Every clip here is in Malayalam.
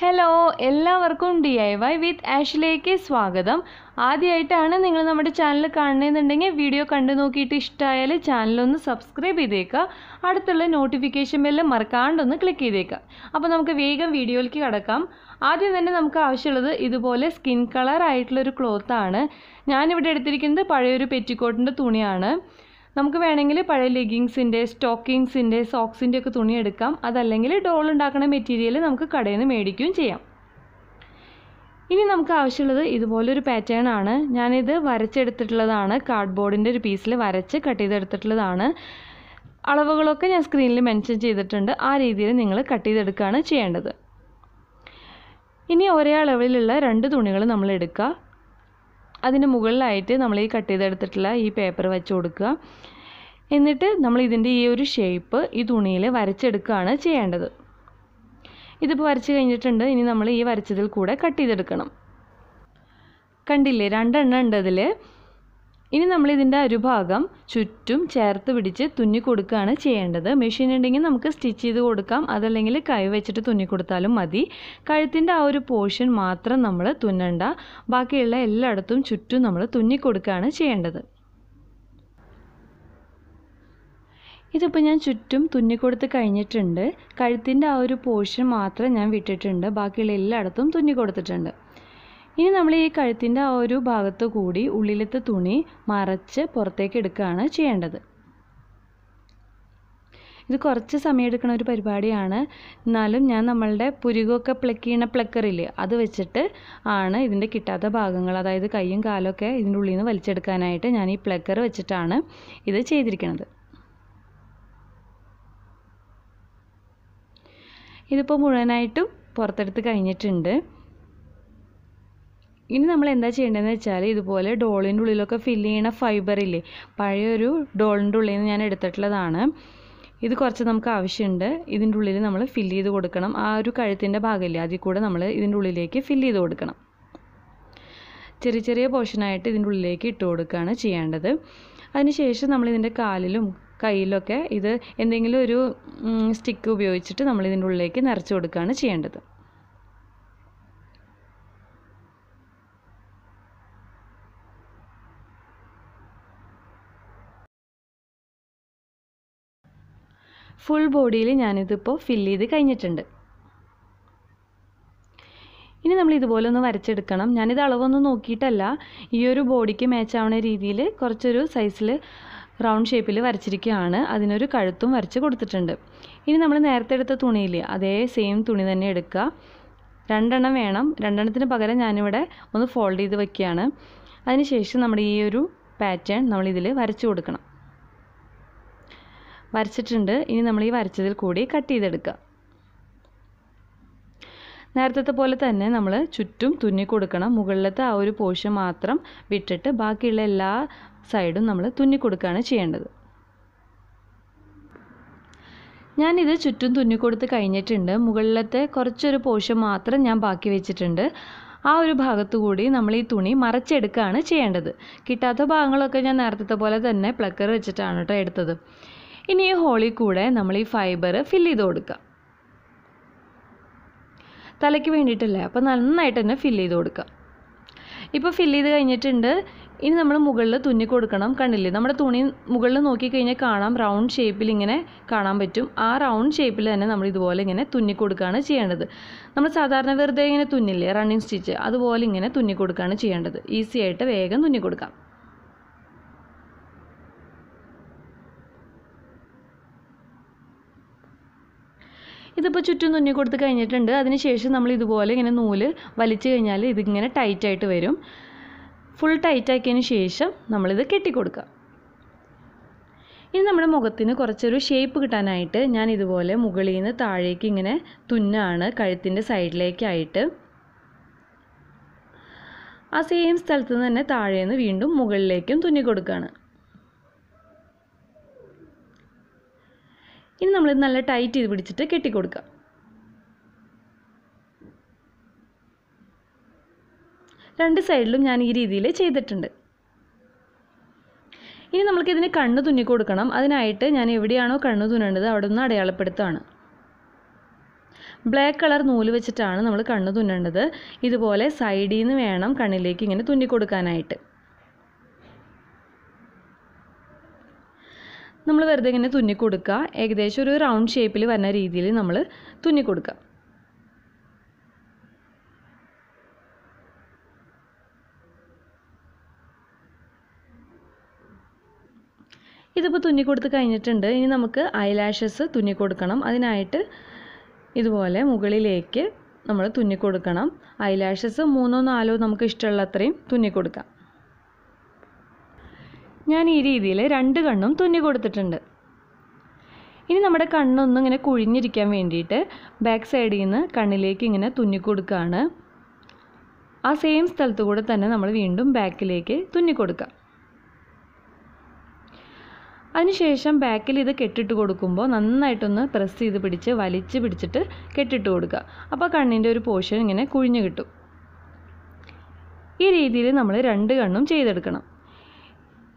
ഹലോ എല്ലാവർക്കും DIY വിത്ത് ആഷിലേക്ക് സ്വാഗതം. ആദ്യമായിട്ടാണ് നിങ്ങൾ നമ്മുടെ ചാനൽ കാണുന്നതെന്നുണ്ടെങ്കിൽ വീഡിയോ കണ്ടു നോക്കിയിട്ട് ഇഷ്ടമായാൽ ചാനലൊന്ന് സബ്സ്ക്രൈബ് ചെയ്തേക്കുക. അടുത്തുള്ള നോട്ടിഫിക്കേഷൻ ബെല്ല് മറക്കാണ്ടൊന്ന് ക്ലിക്ക് ചെയ്തേക്കുക. അപ്പോൾ നമുക്ക് വേഗം വീഡിയോയിലേക്ക് കടക്കാം. ആദ്യം തന്നെ നമുക്ക് ആവശ്യമുള്ളത് ഇതുപോലെ സ്കിൻ കളർ ആയിട്ടുള്ളൊരു ക്ലോത്താണ്. ഞാനിവിടെ എടുത്തിരിക്കുന്നത് പഴയൊരു പെറ്റിക്കോട്ടിൻ്റെ തുണിയാണ്. നമുക്ക് വേണമെങ്കിൽ പഴയ ലെഗിങ്സിൻ്റെ, സ്റ്റോക്കിങ്സിൻ്റെ, സോക്സിൻ്റെ ഒക്കെ തുണി എടുക്കാം. അതല്ലെങ്കിൽ ഡോൾ ഉണ്ടാക്കുന്ന മെറ്റീരിയൽ നമുക്ക് കടയിൽ നിന്ന് മേടിക്കുകയും ചെയ്യാം. ഇനി നമുക്ക് ആവശ്യമുള്ളത് ഇതുപോലൊരു പാറ്റേൺ ആണ്. ഞാനിത് വരച്ചെടുത്തിട്ടുള്ളതാണ്. കാർഡ്ബോർഡിൻ്റെ ഒരു പീസിൽ വരച്ച് കട്ട് ചെയ്തെടുത്തിട്ടുള്ളതാണ്. അളവുകളൊക്കെ ഞാൻ സ്ക്രീനിൽ മെൻഷൻ ചെയ്തിട്ടുണ്ട്. ആ രീതിയിൽ നിങ്ങൾ കട്ട് ചെയ്തെടുക്കുകയാണ് ചെയ്യേണ്ടത്. ഇനി ഒരേ അളവിലുള്ള 2 തുണികൾ നമ്മൾ എടുക്കുക. അതിന് മുകളിലായിട്ട് നമ്മൾ ഈ കട്ട് ചെയ്തെടുത്തിട്ടുള്ള ഈ പേപ്പർ വെച്ച് കൊടുക്കുക. എന്നിട്ട് നമ്മൾ ഇതിൻ്റെ ഈ ഒരു ഷേപ്പ് ഈ തുണിയിൽ വരച്ചെടുക്കുകയാണ് ചെയ്യേണ്ടത്. ഇതിപ്പോൾ വരച്ച് കഴിഞ്ഞിട്ടുണ്ട്. ഇനി നമ്മൾ ഈ വരച്ചതിൽ കൂടെ കട്ട് ചെയ്തെടുക്കണം. കണ്ടില്ലേ, 2 എണ്ണം ഉണ്ട് അതിൽ. ഇനി നമ്മൾ ഇതിൻ്റെ അരുഭാഗം ചുറ്റും ചേർത്ത് പിടിച്ച് തുന്നി കൊടുക്കുകയാണ് ചെയ്യേണ്ടത്. മെഷീൻ ഉണ്ടെങ്കിൽ നമുക്ക് സ്റ്റിച്ച് ചെയ്ത് കൊടുക്കാം. അതല്ലെങ്കിൽ കൈ വെച്ചിട്ട് തുന്നി കൊടുത്താലും മതി. കഴുത്തിൻ്റെ ആ ഒരു പോർഷൻ മാത്രം നമ്മൾ തുന്നണ്ട. ബാക്കിയുള്ള എല്ലായിടത്തും ചുറ്റും നമ്മൾ തുന്നി കൊടുക്കുകയാണ് ചെയ്യേണ്ടത്. ഇതിപ്പോൾ ഞാൻ ചുറ്റും തുന്നിക്കൊടുത്ത് കഴിഞ്ഞിട്ടുണ്ട്. കഴുത്തിൻ്റെ ആ ഒരു പോർഷൻ മാത്രം ഞാൻ വിട്ടിട്ടുണ്ട്. ബാക്കിയുള്ള എല്ലായിടത്തും തുന്നി കൊടുത്തിട്ടുണ്ട്. ഇനി നമ്മൾ ഈ കഴുത്തിൻ്റെ ആ ഒരു ഭാഗത്ത് കൂടി ഉള്ളിലത്തെ തുണി മറച്ച് പുറത്തേക്ക് എടുക്കുകയാണ് ചെയ്യേണ്ടത്. ഇത് കുറച്ച് സമയം എടുക്കുന്ന ഒരു പരിപാടിയാണ്. എന്നാലും ഞാൻ നമ്മളുടെ പുരുകൊക്കെ പ്ലക്ക് ചെയ്യണ പ്ലക്കറില്ലേ, അത് വെച്ചിട്ട് ആണ് ഇതിൻ്റെ കിട്ടാത്ത ഭാഗങ്ങൾ, അതായത് കൈയും കാലൊക്കെ ഇതിൻ്റെ ഉള്ളിൽ നിന്ന് വലിച്ചെടുക്കാനായിട്ട് ഞാൻ ഈ പ്ലക്കർ വെച്ചിട്ടാണ് ഇത് ചെയ്തിരിക്കുന്നത്. ഇതിപ്പോൾ മുഴുവനായിട്ടും പുറത്തെടുത്ത് കഴിഞ്ഞിട്ടുണ്ട്. ഇനി നമ്മൾ എന്താ ചെയ്യേണ്ടതെന്ന് വെച്ചാൽ ഇതുപോലെ ഡോളിൻ്റെ ഉള്ളിലൊക്കെ ഫില്ല് ചെയ്യണ ഫൈബറില്ലേ, പഴയൊരു ഡോളിൻ്റെ ഉള്ളിൽ നിന്ന് ഞാൻ എടുത്തിട്ടുള്ളതാണ്. ഇത് കുറച്ച് നമുക്ക് ആവശ്യമുണ്ട്. ഇതിൻ്റെ ഉള്ളിൽ നമ്മൾ ഫില്ല് ചെയ്ത് കൊടുക്കണം. ആ ഒരു കഴുത്തിൻ്റെ ഭാഗമില്ലേ, അതിൽ കൂടെ നമ്മൾ ഇതിൻ്റെ ഉള്ളിലേക്ക് ഫില്ല് ചെയ്ത് കൊടുക്കണം. ചെറിയ ചെറിയ പോർഷനായിട്ട് ഇതിൻ്റെ ഉള്ളിലേക്ക് ഇട്ട് കൊടുക്കുകയാണ് ചെയ്യേണ്ടത്. അതിനുശേഷം നമ്മൾ ഇതിൻ്റെ കാലിലും കയ്യിലൊക്കെ ഇത് എന്തെങ്കിലും ഒരു സ്റ്റിക്ക് ഉപയോഗിച്ചിട്ട് നമ്മൾ ഇതിൻ്റെ ഉള്ളിലേക്ക് നിറച്ച് കൊടുക്കുകയാണ് ചെയ്യേണ്ടത്. ഫുൾ ബോഡിയിൽ ഞാനിതിപ്പോൾ ഫില്ല് ചെയ്ത് കഴിഞ്ഞിട്ടുണ്ട്. ഇനി നമ്മൾ ഇതുപോലെ ഒന്ന് വരച്ചെടുക്കണം. ഞാനിത് അളവൊന്നും നോക്കിയിട്ടല്ല, ഈ ഒരു ബോഡിക്ക് മാച്ച് ആവുന്ന രീതിയിൽ കുറച്ചൊരു സൈസിൽ റൗണ്ട് ഷേപ്പിൽ വരച്ചിരിക്കുകയാണ്. അതിനൊരു കഴുത്തും വരച്ച് കൊടുത്തിട്ടുണ്ട്. ഇനി നമ്മൾ നേരത്തെ എടുത്ത തുണിയില്ലേ, അതേ സെയിം തുണി തന്നെ എടുക്കുക. 2 എണ്ണം വേണം. 2 എണ്ണത്തിന് പകരം ഞാനിവിടെ ഒന്ന് ഫോൾഡ് ചെയ്ത് വയ്ക്കുകയാണ്. അതിനുശേഷം നമ്മുടെ ഈ ഒരു പാറ്റേൺ നമ്മളിതിൽ വരച്ച് കൊടുക്കണം. വരച്ചിട്ടുണ്ട്. ഇനി നമ്മൾ ഈ വരച്ചതിൽ കൂടി കട്ട് ചെയ്തെടുക്കുക. നേരത്തെ പോലെ തന്നെ നമ്മൾ ചുറ്റും തുന്നി കൊടുക്കണം. മുകളിലത്തെ ആ ഒരു പോർഷൻ മാത്രം വിട്ടിട്ട് ബാക്കിയുള്ള എല്ലാ സൈഡും നമ്മൾ തുന്നി കൊടുക്കുകയാണ് ചെയ്യേണ്ടത്. ഞാനിത് ചുറ്റും തുന്നിക്കൊടുത്ത് കഴിഞ്ഞിട്ടുണ്ട്. മുകളിലത്തെ കുറച്ചൊരു പോർഷൻ മാത്രം ഞാൻ ബാക്കി വെച്ചിട്ടുണ്ട്. ആ ഒരു ഭാഗത്തു കൂടി നമ്മൾ ഈ തുണി മറച്ചെടുക്കുകയാണ് ചെയ്യേണ്ടത്. കിട്ടാത്ത ഭാഗങ്ങളൊക്കെ ഞാൻ നേരത്തെ പോലെ തന്നെ പ്ലക്കർ വെച്ചിട്ടാണ് കേട്ടോ എടുത്തത്. ഇനി ഈ ഹോളിൽ കൂടെ നമ്മൾ ഈ ഫൈബർ ഫില്ല് ചെയ്ത് കൊടുക്കുക. തലയ്ക്ക് വേണ്ടിയിട്ടല്ലേ, അപ്പോൾ നന്നായിട്ട് തന്നെ ഫില്ല് ചെയ്ത് കൊടുക്കുക. ഇപ്പോൾ ഫില്ല് ചെയ്ത് കഴിഞ്ഞിട്ടുണ്ട്. ഇനി നമ്മൾ മുകളിൽ തുന്നി കൊടുക്കണം. കണ്ടില്ലേ, നമ്മുടെ തുണി മുകളിൽ നോക്കിക്കഴിഞ്ഞാൽ കാണാം, റൗണ്ട് ഷേപ്പിൽ ഇങ്ങനെ കാണാൻ പറ്റും. ആ റൗണ്ട് ഷേപ്പിൽ തന്നെ നമ്മൾ ഇതുപോലെ ഇങ്ങനെ തുന്നി കൊടുക്കുകയാണ് ചെയ്യേണ്ടത്. നമ്മൾ സാധാരണ വെറുതെ ഇങ്ങനെ തുന്നില്ലേ, റണ്ണിങ് സ്റ്റിച്ച്, അതുപോലെ ഇങ്ങനെ തുന്നി കൊടുക്കുകയാണ് ചെയ്യേണ്ടത്. ഈസി ആയിട്ട് വേഗം തുന്നി കൊടുക്കാം. ഇതിപ്പോൾ ചുറ്റും തുന്നി കൊടുത്ത് കഴിഞ്ഞിട്ടുണ്ട്. അതിനുശേഷം നമ്മൾ ഇതുപോലെ ഇങ്ങനെ നൂല് വലിച്ചു കഴിഞ്ഞാൽ ഇതിങ്ങനെ ടൈറ്റായിട്ട് വരും. ഫുൾ ടൈറ്റാക്കിയതിന് ശേഷം നമ്മളിത് കെട്ടിക്കൊടുക്കുക. ഇനി നമ്മുടെ മുഖത്തിന് കുറച്ചൊരു ഷേപ്പ് കിട്ടാനായിട്ട് ഞാൻ ഇതുപോലെ മുകളിൽ നിന്ന് താഴേക്ക് ഇങ്ങനെ തുന്നാണ്, കഴുത്തിൻ്റെ സൈഡിലേക്കായിട്ട്. ആ സെയിം സ്ഥലത്ത് നിന്ന് തന്നെ താഴേന്ന് വീണ്ടും മുകളിലേക്കും തുന്നി കൊടുക്കുകയാണ്. ഇനി നമ്മളിത് നല്ല ടൈറ്റ് ചെയ്ത് പിടിച്ചിട്ട് കെട്ടിക്കൊടുക്കുക. രണ്ട് സൈഡിലും ഞാൻ ഈ രീതിയിൽ ചെയ്തിട്ടുണ്ട്. ഇനി നമ്മൾക്കിതിന് കണ്ണ് തുന്നി കൊടുക്കണം. അതിനായിട്ട് ഞാൻ എവിടെയാണോ കണ്ണ് തുന്നേണ്ടത് അവിടെ നിന്ന് അടയാളപ്പെടുത്തുകയാണ്. ബ്ലാക്ക് കളർ നൂല് വെച്ചിട്ടാണ് നമ്മൾ കണ്ണ് തുന്നേണ്ടത്. ഇതുപോലെ സൈഡിൽ നിന്ന് വേണം കണ്ണിലേക്ക് ഇങ്ങനെ തുന്നി കൊടുക്കാനായിട്ട്. നമ്മൾ വെറുതെ ഇങ്ങനെ തുന്നി കൊടുക്കുക. ഏകദേശം ഒരു റൗണ്ട് ഷേപ്പിൽ വരുന്ന രീതിയിൽ നമ്മൾ തുന്നി കൊടുക്കുക. ഇതിപ്പോൾ തുന്നി കൊടുത്ത് കഴിഞ്ഞിട്ടുണ്ട്. ഇനി നമുക്ക് ഐലാഷസ് തുന്നി കൊടുക്കണം. അതിനായിട്ട് ഇതുപോലെ മുകളിലേക്ക് നമ്മൾ തുന്നി കൊടുക്കണം. ഐലാഷസ് 3-4 നമുക്ക് ഇഷ്ടമുള്ള അത്രയും തുന്നി കൊടുക്കാം. ഞാൻ ഈ രീതിയിൽ 2 കണ്ണും തുന്നി കൊടുത്തിട്ടുണ്ട്. ഇനി നമ്മുടെ കണ്ണൊന്നും ഇങ്ങനെ കുഴിഞ്ഞിരിക്കാൻ വേണ്ടിയിട്ട് ബാക്ക് സൈഡിൽ നിന്ന് കണ്ണിലേക്ക് ഇങ്ങനെ തുന്നി കൊടുക്കുകയാണ്. ആ സെയിം സ്ഥലത്തു കൂടെ തന്നെ നമ്മൾ വീണ്ടും ബാക്കിലേക്ക് തുന്നി കൊടുക്കാം. അതിനുശേഷം ബാക്കിൽ ഇത് കെട്ടിട്ട് കൊടുക്കുമ്പോൾ നന്നായിട്ടൊന്ന് പ്രസ് ചെയ്ത് പിടിച്ച് വലിച്ച് പിടിച്ചിട്ട് കെട്ടിട്ട് കൊടുക്കുക. അപ്പോൾ കണ്ണിൻ്റെ ഒരു പോർഷൻ ഇങ്ങനെ കുഴിഞ്ഞു കിട്ടും. ഈ രീതിയിൽ നമ്മൾ 2 കണ്ണും ചെയ്തെടുക്കണം.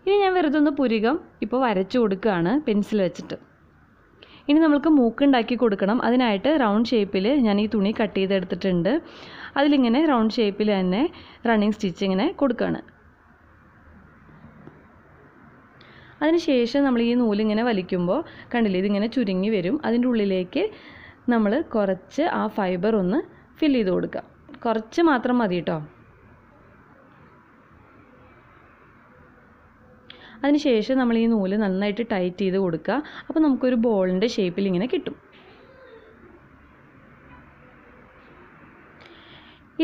ഇനി ഞാൻ വെറുതെ ഒന്ന് പുരികം ഇപ്പോൾ വരച്ചു കൊടുക്കുകയാണ് പെൻസിൽ വെച്ചിട്ട്. ഇനി നമുക്ക് മൂക്കുണ്ടാക്കി കൊടുക്കണം. അതിനായിട്ട് റൗണ്ട് ഷേപ്പിൽ ഞാൻ ഈ തുണി കട്ട് ചെയ്തെടുത്തിട്ടുണ്ട്. അതിലിങ്ങനെ റൗണ്ട് ഷേപ്പിൽ തന്നെ റണ്ണിങ് സ്റ്റിച്ച് ഇങ്ങനെ കൊടുക്കുകയാണ്. അതിനുശേഷം നമ്മൾ ഈ നൂലിങ്ങനെ വലിക്കുമ്പോൾ കണ്ടില്ലേ, ഇതിങ്ങനെ ചുരുങ്ങി വരും. അതിൻ്റെ ഉള്ളിലേക്ക് നമ്മൾ കുറച്ച് ആ ഫൈബർ ഒന്ന് ഫില്ല് ചെയ്ത് കൊടുക്കുക. കുറച്ച് മാത്രം മതി കേട്ടോ. അതിനുശേഷം നമ്മൾ ഈ നൂല് നന്നായിട്ട് ടൈറ്റ് ചെയ്ത് കൊടുക്കുക. അപ്പോൾ നമുക്കൊരു ബോളിൻ്റെ ഷേപ്പിൽ ഇങ്ങനെ കിട്ടും.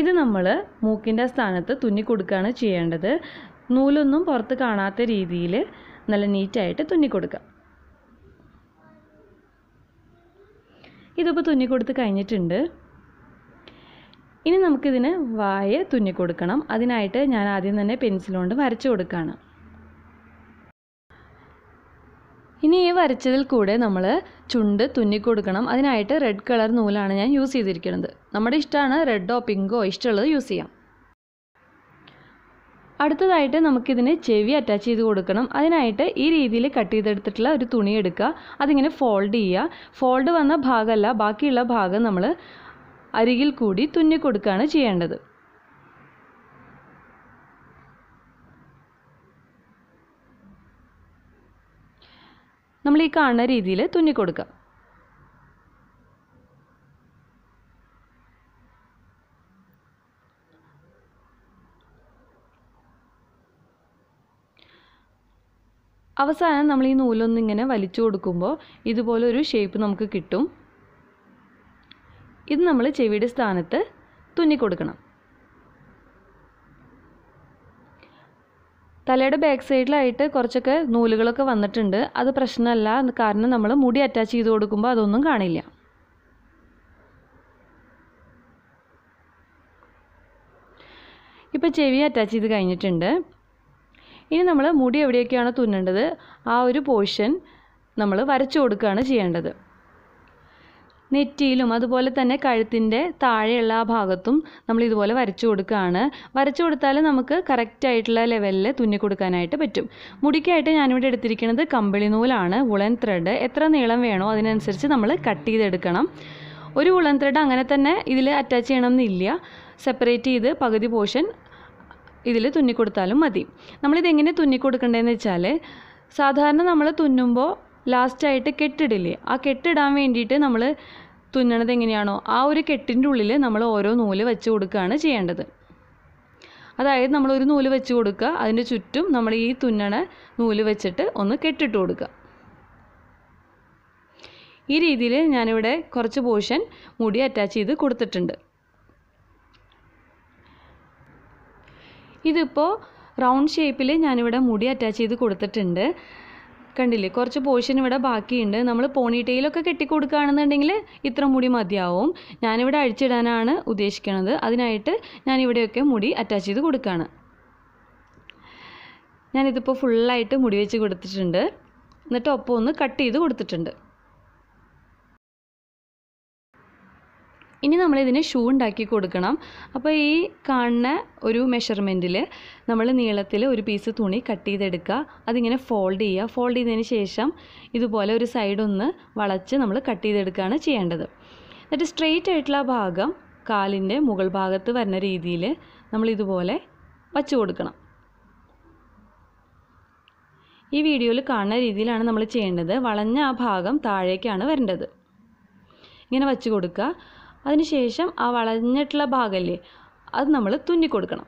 ഇത് നമ്മൾ മൂക്കിൻ്റെ സ്ഥാനത്ത് തുന്നി കൊടുക്കുകയാണ് ചെയ്യേണ്ടത്. നൂലൊന്നും പുറത്ത് കാണാത്ത രീതിയിൽ നല്ല നീറ്റായിട്ട് തുന്നി കൊടുക്കുക. ഇതിപ്പോൾ തുന്നി കൊടുത്ത് കഴിഞ്ഞിട്ടുണ്ട്. ഇനി നമുക്കിതിന് വായ തുന്നി കൊടുക്കണം. അതിനായിട്ട് ഞാൻ ആദ്യം തന്നെ പെൻസിൽ കൊണ്ട് വരച്ചു കൊടുക്കുകയാണ്. ഇനി ഈ വരച്ചതിൽ കൂടെ നമ്മൾ ചുണ്ട് തുന്നി കൊടുക്കണം. അതിനായിട്ട് റെഡ് കളർ നൂലാണ് ഞാൻ യൂസ് ചെയ്തിരിക്കുന്നത്. നമ്മുടെ ഇഷ്ടമാണ്, റെഡോ പിങ്കോ ഇഷ്ടമുള്ളത് യൂസ് ചെയ്യാം. അടുത്തതായിട്ട് നമുക്കിതിന് ചെവി അറ്റാച്ച് ചെയ്ത് കൊടുക്കണം. അതിനായിട്ട് ഈ രീതിയിൽ കട്ട് ചെയ്തെടുത്തിട്ടുള്ള ഒരു തുണി എടുക്കുക. അതിങ്ങനെ ഫോൾഡ് ചെയ്യുക. ഫോൾഡ് വന്ന ഭാഗമല്ല, ബാക്കിയുള്ള ഭാഗം നമ്മൾ അരികിൽ കൂടി തുന്നി കൊടുക്കുകയാണ് ചെയ്യേണ്ടത്. നമ്മൾ ഈ കാണുന്ന രീതിയിൽ തുന്നി കൊടുക്കുക. അവസാനം നമ്മൾ ഈ നൂലൊന്നിങ്ങനെ വലിച്ചു കൊടുക്കുമ്പോൾ ഇതുപോലെ ഒരു ഷേപ്പ് നമുക്ക് കിട്ടും. ഇത് നമ്മൾ ചെവിയുടെ സ്ഥാനത്ത് തുന്നി കൊടുക്കണം. തലയുടെ ബാക്ക് സൈഡിലായിട്ട് കുറച്ചൊക്കെ നൂലുകളൊക്കെ വന്നിട്ടുണ്ട്. അത് പ്രശ്നമല്ല, കാരണം നമ്മൾ മുടി അറ്റാച്ച് ചെയ്ത് കൊടുക്കുമ്പോൾ അതൊന്നും കാണില്ല. ഇപ്പോൾ ചെവി അറ്റാച്ച് ചെയ്ത് കഴിഞ്ഞിട്ടുണ്ട്. ഇനി നമ്മൾ മുടി എവിടെയൊക്കെയാണ് തുന്നേണ്ടത് ആ ഒരു പോർഷൻ നമ്മൾ വരച്ചു കൊടുക്കുകയാണ് ചെയ്യേണ്ടത്. നെറ്റിയിലും അതുപോലെ തന്നെ കഴുത്തിൻ്റെ താഴെയുള്ള ആ ഭാഗത്തും നമ്മൾ ഇതുപോലെ വരച്ചു കൊടുക്കുകയാണ്. വരച്ചു കൊടുത്താൽ നമുക്ക് കറക്റ്റായിട്ടുള്ള ലെവലിൽ തുന്നി കൊടുക്കാനായിട്ട് പറ്റും. മുടിക്കായിട്ട് ഞാനിവിടെ എടുത്തിരിക്കുന്നത് കമ്പിളി നൂലാണ്, വുളൻ ത്രെഡ്. എത്ര നീളം വേണോ അതിനനുസരിച്ച് നമ്മൾ കട്ട് ചെയ്തെടുക്കണം. ഒരു വുളൻ ത്രെഡ് അങ്ങനെ തന്നെ ഇതിൽ അറ്റാച്ച് ചെയ്യണമെന്നില്ല. സെപ്പറേറ്റ് ചെയ്ത് പകുതി പോർഷൻ ഇതിൽ തുന്നിക്കൊടുത്താലും മതി. നമ്മളിതെങ്ങനെ തുന്നിക്കൊടുക്കേണ്ടതെന്ന് വെച്ചാൽ, സാധാരണ നമ്മൾ തുന്നുമ്പോൾ ലാസ്റ്റായിട്ട് കെട്ടിടില്ലേ, ആ കെട്ടിടാൻ വേണ്ടിയിട്ട് നമ്മൾ തുന്നണത് എങ്ങനെയാണോ ആ ഒരു കെട്ടിൻ്റെ ഉള്ളിൽ നമ്മൾ ഓരോ നൂല് വെച്ച് കൊടുക്കുകയാണ് ചെയ്യേണ്ടത്. അതായത് നമ്മളൊരു നൂല് വെച്ച് കൊടുക്കുക, അതിൻ്റെ ചുറ്റും നമ്മൾ ഈ തുന്നണ നൂല് വെച്ചിട്ട് ഒന്ന് കെട്ടിട്ട് കൊടുക്കുക. ഈ രീതിയിൽ ഞാനിവിടെ കുറച്ച് പോർഷൻ മുടി അറ്റാച്ച് ചെയ്ത് കൊടുത്തിട്ടുണ്ട്. ഇതിപ്പോൾ റൗണ്ട് ഷേപ്പിൽ ഞാനിവിടെ മുടി അറ്റാച്ച് ചെയ്ത് കൊടുത്തിട്ടുണ്ട്. കണ്ടില്ലേ, കുറച്ച് പോർഷൻ ഇവിടെ ബാക്കിയുണ്ട്. നമ്മൾ പോണിറ്റെയിലൊക്കെ കെട്ടിക്കൊടുക്കുകയാണെന്നുണ്ടെങ്കിൽ ഇത്ര മുടി മതിയാവും. ഞാനിവിടെ അഴിച്ചിടാനാണ് ഉദ്ദേശിക്കുന്നത്. അതിനായിട്ട് ഞാനിവിടെയൊക്കെ മുടി അറ്റാച്ച് ചെയ്ത് കൊടുക്കുകയാണ്. ഞാനിതിപ്പോൾ ഫുള്ളായിട്ട് മുടി വെച്ച് കൊടുത്തിട്ടുണ്ട്. എന്നിട്ട് ഒപ്പം ഒന്ന് കട്ട് ചെയ്ത് കൊടുത്തിട്ടുണ്ട്. ഇനി നമ്മളിതിന് ഷൂ ഉണ്ടാക്കി കൊടുക്കണം. അപ്പോൾ ഈ കാണുന്ന ഒരു മെഷർമെൻറ്റിൽ നമ്മൾ നീളത്തിൽ ഒരു പീസ് തുണി കട്ട് ചെയ്തെടുക്കുക. അതിങ്ങനെ ഫോൾഡ് ചെയ്യുക. ഫോൾഡ് ചെയ്തതിന് ശേഷം ഇതുപോലെ ഒരു സൈഡ് ഒന്ന് വളച്ച് നമ്മൾ കട്ട് ചെയ്തെടുക്കുകയാണ് ചെയ്യേണ്ടത്. എന്നിട്ട് സ്ട്രെയിറ്റ് ആയിട്ടുള്ള ഭാഗം കാലിൻ്റെ മുകൾ ഭാഗത്ത് വരുന്ന രീതിയിൽ നമ്മൾ ഇതുപോലെ വച്ചു കൊടുക്കണം. ഈ വീഡിയോയിൽ കാണുന്ന രീതിയിലാണ് നമ്മൾ ചെയ്യേണ്ടത്. വളഞ്ഞ ആ ഭാഗം താഴേക്കാണ് വരേണ്ടത്. ഇങ്ങനെ വച്ചു കൊടുക്കുക. അതിനുശേഷം ആ വളഞ്ഞിട്ടുള്ള ഭാഗമല്ലേ അത് നമ്മൾ തുന്നി കൊടുക്കണം.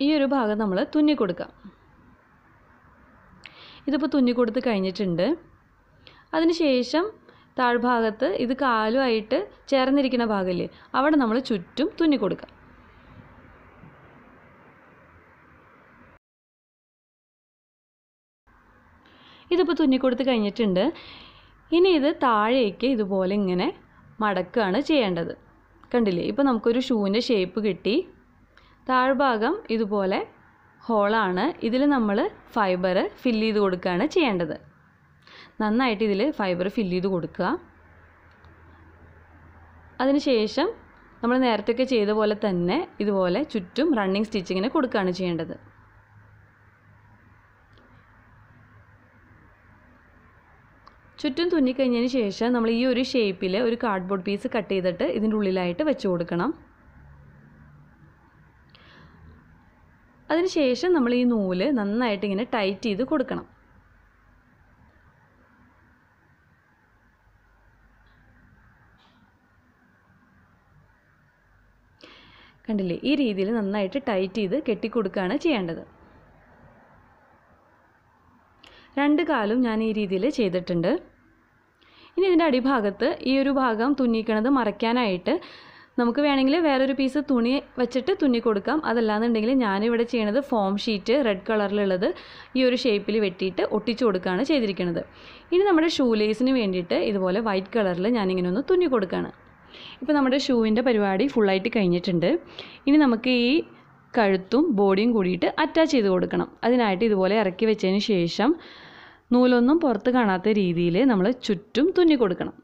ഈ ഒരു ഭാഗം നമ്മൾ തുന്നി കൊടുക്കാം. ഇതിപ്പോൾ തുന്നി കൊടുത്ത് കഴിഞ്ഞിട്ടുണ്ട്. അതിനുശേഷം താഴ്ഭാഗത്ത് ഇത് കാലുമായിട്ട് ചേർന്നിരിക്കുന്ന ഭാഗമല്ലേ അവിടെ നമ്മൾ ചുറ്റും തുന്നി കൊടുക്കാം. ഇതിപ്പോൾ തുന്നിക്കൊടുത്ത് കഴിഞ്ഞിട്ടുണ്ട്. ഇനി ഇത് താഴേക്ക് ഇതുപോലെ ഇങ്ങനെ മടക്കുകയാണ് ചെയ്യേണ്ടത്. കണ്ടില്ലേ, ഇപ്പോൾ നമുക്കൊരു ഷൂവിൻ്റെ ഷേപ്പ് കിട്ടി. താഴ്ഭാഗം ഇതുപോലെ ഹോളാണ്. ഇതിൽ നമ്മൾ ഫൈബർ ഫില്ല് ചെയ്ത് കൊടുക്കുകയാണ് ചെയ്യേണ്ടത്. നന്നായിട്ട് ഇതിൽ ഫൈബർ ഫില്ല് ചെയ്ത് കൊടുക്കുക. അതിനുശേഷം നമ്മൾ നേരത്തെയൊക്കെ ചെയ്ത പോലെ തന്നെ ഇതുപോലെ ചുറ്റും റണ്ണിങ് സ്റ്റിച്ചിങ്ങിന് കൊടുക്കുകയാണ് ചെയ്യേണ്ടത്. ചുറ്റും തുന്നിക്കഴിഞ്ഞതിന് ശേഷം നമ്മൾ ഈ ഒരു ഷേപ്പിൽ ഒരു കാർഡ്ബോർഡ് പീസ് കട്ട് ചെയ്തിട്ട് ഇതിൻ്റെ ഉള്ളിലായിട്ട് വെച്ച് കൊടുക്കണം. അതിനുശേഷം നമ്മൾ ഈ നൂല് നന്നായിട്ട് ഇങ്ങനെ ടൈറ്റ് ചെയ്ത് കൊടുക്കണം. കണ്ടില്ലേ, ഈ രീതിയിൽ നന്നായിട്ട് ടൈറ്റ് ചെയ്ത് കെട്ടിക്കൊടുക്കുകയാണ് ചെയ്യേണ്ടത്. രണ്ട് കാലും ഞാൻ ഈ രീതിയിൽ ചെയ്തിട്ടുണ്ട്. ഇനി ഇതിൻ്റെ അടിഭാഗത്ത് ഈ ഒരു ഭാഗം തുന്നിക്കണത് മറയ്ക്കാനായിട്ട് നമുക്ക് വേണമെങ്കിൽ വേറൊരു പീസ് തുണി വെച്ചിട്ട് തുന്നി കൊടുക്കാം. അതല്ലാന്നുണ്ടെങ്കിൽ ഞാനിവിടെ ചെയ്യണത് ഫോം ഷീറ്റ് റെഡ് കളറിലുള്ളത് ഈ ഒരു ഷേപ്പിൽ വെട്ടിയിട്ട് ഒട്ടിച്ചു കൊടുക്കുകയാണ് ചെയ്തിരിക്കുന്നത്. ഇനി നമ്മുടെ ഷൂ ലേസിന് വേണ്ടിയിട്ട് ഇതുപോലെ വൈറ്റ് കളറിൽ ഞാനിങ്ങനെ ഒന്ന് തുന്നി കൊടുക്കുകയാണ്. ഇപ്പോൾ നമ്മുടെ ഷൂവിൻ്റെ പരിപാടി ഫുള്ളായിട്ട് കഴിഞ്ഞിട്ടുണ്ട്. ഇനി നമുക്ക് ഈ കഴുത്തും ബോഡിയും കൂടിയിട്ട് അറ്റാച്ച് ചെയ്ത് കൊടുക്കണം. അതിനായിട്ട് ഇതുപോലെ ഇറക്കി വെച്ചതിന് ശേഷം നൂലൊന്നും പുറത്ത് കാണാത്ത രീതിയിൽ നമ്മൾ ചുറ്റും തുന്നി കൊടുക്കണം.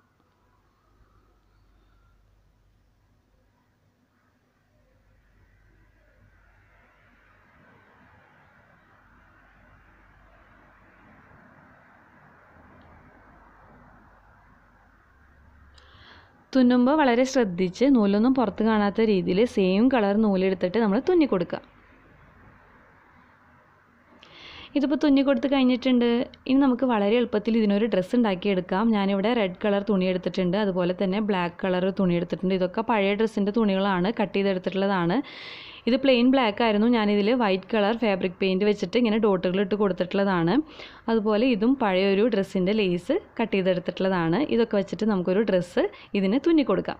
തുന്നുമ്പോൾ വളരെ ശ്രദ്ധിച്ച് നൂലൊന്നും പുറത്ത് കാണാത്ത രീതിയിൽ സെയിം കളർ നൂലെടുത്തിട്ട് നമ്മൾ തുന്നി കൊടുക്കുക. ഇതിപ്പോൾ തുന്നി കൊടുത്ത് കഴിഞ്ഞിട്ടുണ്ട്. ഇനി നമുക്ക് വളരെ എളുപ്പത്തിൽ ഇതിനൊരു ഡ്രസ്സ് ഉണ്ടാക്കിയെടുക്കാം. ഞാനിവിടെ റെഡ് കളർ തുണി എടുത്തിട്ടുണ്ട്, അതുപോലെ തന്നെ ബ്ലാക്ക് കളർ തുണി എടുത്തിട്ടുണ്ട്. ഇതൊക്കെ പഴയ ഡ്രസ്സിൻ്റെ തുണികളാണ്, കട്ട് ചെയ്തെടുത്തിട്ടുള്ളതാണ്. ഇത് പ്ലെയിൻ ബ്ലാക്ക് ആയിരുന്നു. ഞാനിതിൽ വൈറ്റ് കളർ ഫാബ്രിക് പെയിൻറ്റ് വെച്ചിട്ട് ഇങ്ങനെ ഡോട്ടുകളിട്ട് കൊടുത്തിട്ടുള്ളതാണ്. അതുപോലെ ഇതും പഴയൊരു ഡ്രസ്സിൻ്റെ ലേസ് കട്ട് ചെയ്തെടുത്തിട്ടുള്ളതാണ്. ഇതൊക്കെ വെച്ചിട്ട് നമുക്കൊരു ഡ്രസ്സ് ഇതിന് തുന്നി കൊടുക്കാം.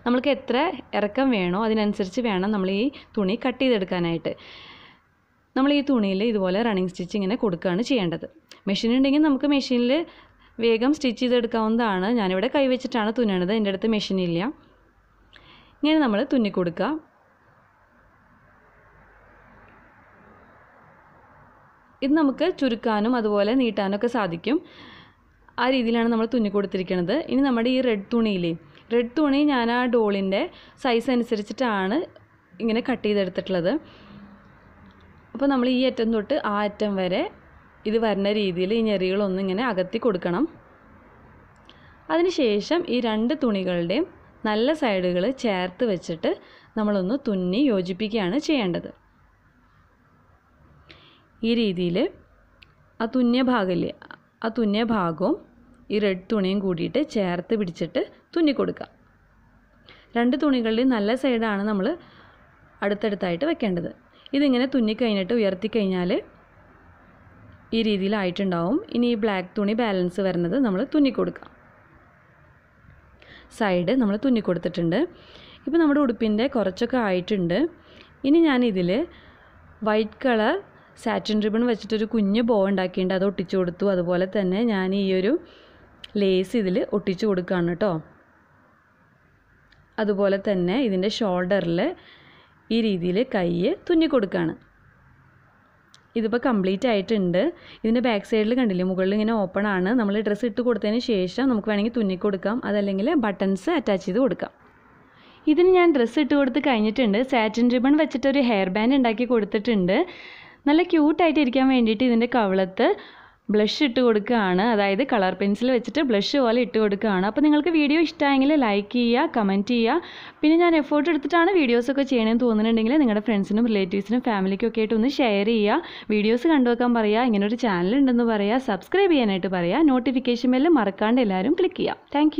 നമ്മൾക്ക് എത്ര ഇറക്കം വേണോ അതിനനുസരിച്ച് വേണം നമ്മൾ ഈ തുണി കട്ട് ചെയ്തെടുക്കാനായിട്ട്. നമ്മൾ ഈ തുണിയിൽ ഇതുപോലെ റണ്ണിങ് സ്റ്റിച്ച് ഇങ്ങനെ കൊടുക്കുകയാണ് ചെയ്യേണ്ടത്. മെഷീൻ ഉണ്ടെങ്കിൽ നമുക്ക് മെഷീനിൽ വേഗം സ്റ്റിച്ച് ചെയ്തെടുക്കാവുന്നതാണ്. ഞാനിവിടെ കൈ വെച്ചിട്ടാണ് തുന്നണത്, എൻ്റെ അടുത്ത് മെഷീനില്ല. ഇങ്ങനെ നമ്മൾ തുന്നി കൊടുക്കുക. ഇത് നമുക്ക് ചുരുക്കാനും അതുപോലെ നീട്ടാനൊക്കെ സാധിക്കും. ആ രീതിയിലാണ് നമ്മൾ തുന്നി കൊടുത്തിരിക്കുന്നത്. ഇനി നമ്മുടെ ഈ റെഡ് തുണിയില്ലേ, റെഡ് തുണി ഞാൻ ആ ഡോളിൻ്റെ സൈസ് അനുസരിച്ചിട്ടാണ് ഇങ്ങനെ കട്ട് ചെയ്തെടുത്തിട്ടുള്ളത്. അപ്പോൾ നമ്മൾ ഈ അറ്റം തൊട്ട് ആ അറ്റം വരെ ഇത് വരുന്ന രീതിയിൽ ഈ ഞെറികളൊന്നും ഇങ്ങനെ അകത്തി കൊടുക്കണം. അതിനുശേഷം ഈ രണ്ട് തുണികളുടെയും നല്ല സൈഡുകൾ ചേർത്ത് വെച്ചിട്ട് നമ്മളൊന്ന് തുന്നി യോജിപ്പിക്കുകയാണ് ചെയ്യേണ്ടത്. ഈ രീതിയിൽ ആ തുന്നിയ ഭാഗമില്ലേ, ആ തുന്നിയ ഭാഗവും ഈ റെഡ് തുണിയും കൂടിയിട്ട് ചേർത്ത് പിടിച്ചിട്ട് തുന്നി കൊടുക്കുക. രണ്ട് തുണികളുടെയും നല്ല സൈഡാണ് നമ്മൾ അടുത്തടുത്തായിട്ട് വെക്കേണ്ടത്. ഇതിങ്ങനെ തുന്നിക്കഴിഞ്ഞിട്ട് ഉയർത്തിക്കഴിഞ്ഞാൽ ഈ രീതിയിലായിട്ടുണ്ടാവും. ഇനി ഈ ബ്ലാക്ക് തുണി ബാലൻസ് വരുന്നത് നമ്മൾ തുന്നിക്കൊടുക്കാം. സൈഡ് നമ്മൾ തുന്നിക്കൊടുത്തിട്ടുണ്ട്. ഇപ്പോൾ നമ്മുടെ ഉടുപ്പിൻ്റെ കുറച്ചൊക്കെ ആയിട്ടുണ്ട്. ഇനി ഞാനിതിൽ വൈറ്റ് കളർ സാറ്റിൻ റിബൺ വെച്ചിട്ടൊരു കുഞ്ഞ് ബോ ഉണ്ടാക്കിയിട്ടുണ്ട്, അത് ഒട്ടിച്ചു കൊടുത്തു. അതുപോലെ തന്നെ ഞാൻ ഈ ഒരു ലേസ് ഇതിൽ ഒട്ടിച്ചു കൊടുക്കുകയാണ് കേട്ടോ. അതുപോലെ തന്നെ ഇതിൻ്റെ ഷോൾഡറിൽ ഈ രീതിയിൽ കൈ തുന്നി കൊടുക്കുകയാണ്. ഇതിപ്പോൾ കംപ്ലീറ്റ് ആയിട്ടുണ്ട്. ഇതിൻ്റെ ബാക്ക് സൈഡിൽ കണ്ടില്ലേ, മുകളിൽ ഇങ്ങനെ ഓപ്പൺ ആണ്. നമ്മൾ ഡ്രസ്സ് ഇട്ട് കൊടുത്തതിന് ശേഷം നമുക്ക് വേണമെങ്കിൽ തുന്നി കൊടുക്കാം, അതല്ലെങ്കിൽ ബട്ടൺസ് അറ്റാച്ച് ചെയ്ത് കൊടുക്കാം. ഇതിന് ഞാൻ ഡ്രസ്സ് ഇട്ട് കൊടുത്ത് കഴിഞ്ഞിട്ടുണ്ട്. സാറ്റിൻ റിബൺ വെച്ചിട്ടൊരു ഹെയർ ബാൻഡ് ഉണ്ടാക്കി കൊടുത്തിട്ടുണ്ട്. നല്ല ക്യൂട്ടായിട്ട് ഇരിക്കാൻ വേണ്ടിയിട്ട് ഇതിൻ്റെ കവിളത്ത് ബ്ലഷ് ഇട്ട് കൊടുക്കുകയാണ്. അതായത് കളർ പെൻസിൽ വെച്ചിട്ട് ബ്ലഷ് പോലെ ഇട്ട് കൊടുക്കുകയാണ്. അപ്പോൾ നിങ്ങൾക്ക് വീഡിയോ ഇഷ്ടമായെങ്കിൽ ലൈക്ക് ചെയ്യുക, കമൻറ്റ് ചെയ്യുക. പിന്നെ ഞാൻ എഫേർട്ട് എടുത്തിട്ടാണ് വീഡിയോസൊക്കെ ചെയ്യണമെന്ന് തോന്നുന്നുണ്ടെങ്കിൽ നിങ്ങളുടെ ഫ്രണ്ട്സിനും റിലേറ്റീവ്സിനും ഫാമിലിക്കും ഒക്കെ ആയിട്ട് ഒന്ന് ഷെയർ ചെയ്യുക. വീഡിയോസ് കണ്ടുവെക്കാൻ പറയുക, ഇങ്ങനൊരു ചാനൽ ഉണ്ടെന്ന് പറയുക, സബ്സ്ക്രൈബ് ചെയ്യാനായിട്ട് പറയുക, നോട്ടിഫിക്കേഷൻ ബെല്ല് മറക്കാണ്ട് എല്ലാവരും ക്ലിക്ക് ചെയ്യുക. താങ്ക്